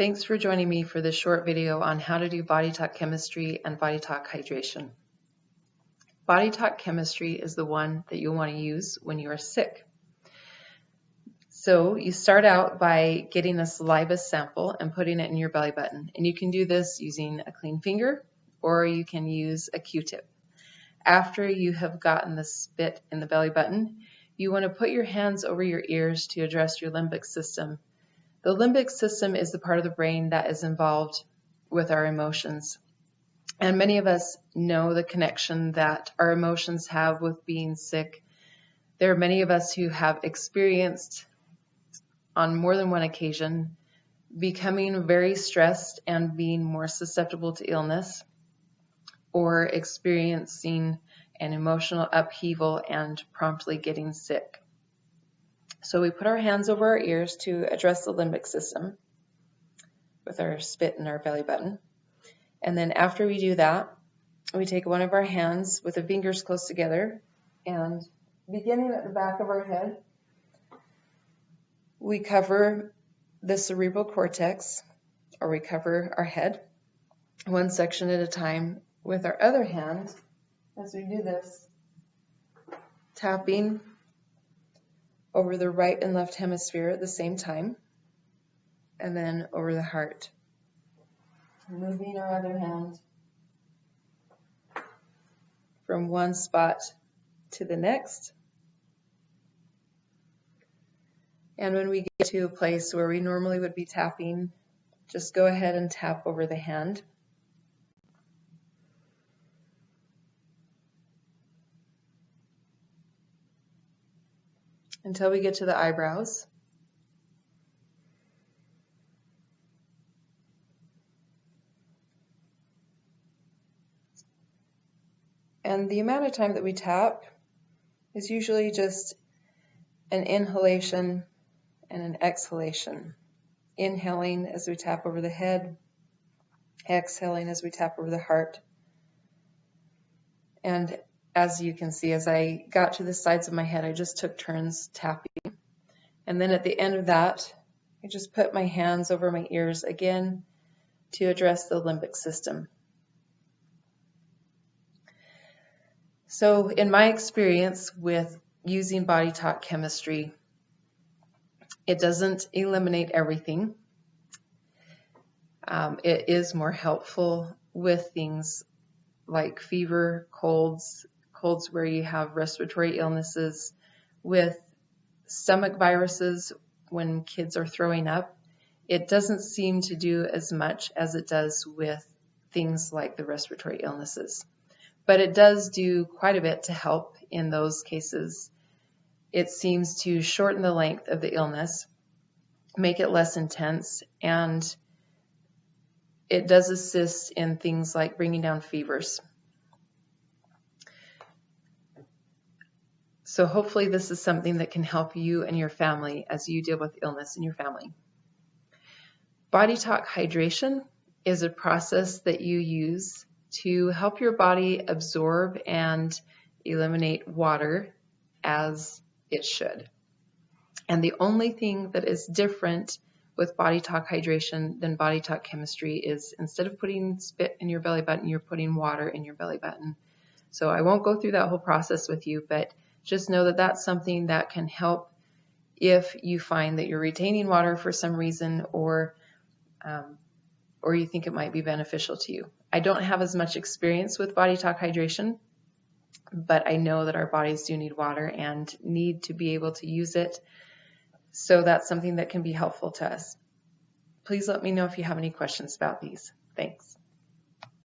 Thanks for joining me for this short video on how to do BodyTalk Chemistry and BodyTalk Hydration. BodyTalk Chemistry is the one that you'll want to use when you are sick. So you start out by getting a saliva sample and putting it in your belly button. And you can do this using a clean finger or you can use a Q-tip. After you have gotten the spit in the belly button, you want to put your hands over your ears to address your limbic system. The limbic system is the part of the brain that is involved with our emotions. And many of us know the connection that our emotions have with being sick. There are many of us who have experienced on more than one occasion becoming very stressed and being more susceptible to illness, or experiencing an emotional upheaval and promptly getting sick. So we put our hands over our ears to address the limbic system with our spit in our belly button. And then after we do that, we take one of our hands with the fingers close together and beginning at the back of our head, we cover the cerebral cortex, or we cover our head one section at a time with our other hand as we do this, tapping over the right and left hemisphere at the same time, and then over the heart. Moving our other hand from one spot to the next. And when we get to a place where we normally would be tapping, just go ahead and tap over the hand. Until we get to the eyebrows. And the amount of time that we tap is usually just an inhalation and an exhalation. Inhaling as we tap over the head, exhaling as we tap over the heart. And as you can see, as I got to the sides of my head, I just took turns tapping. And then at the end of that, I just put my hands over my ears again to address the limbic system. So in my experience with using BodyTalk Chemistry, it doesn't eliminate everything. It is more helpful with things like fever, colds where you have respiratory illnesses, with stomach viruses when kids are throwing up. It doesn't seem to do as much as it does with things like the respiratory illnesses. But it does do quite a bit to help in those cases. It seems to shorten the length of the illness, make it less intense, and it does assist in things like bringing down fevers. So hopefully this is something that can help you and your family as you deal with illness in your family. BodyTalk Hydration is a process that you use to help your body absorb and eliminate water as it should. And the only thing that is different with BodyTalk Hydration than BodyTalk Chemistry is instead of putting spit in your belly button, you're putting water in your belly button. So I won't go through that whole process with you, but just know that that's something that can help if you find that you're retaining water for some reason, or you think it might be beneficial to you. I don't have as much experience with BodyTalk Hydration, but I know that our bodies do need water and need to be able to use it. So that's something that can be helpful to us. Please let me know if you have any questions about these. Thanks.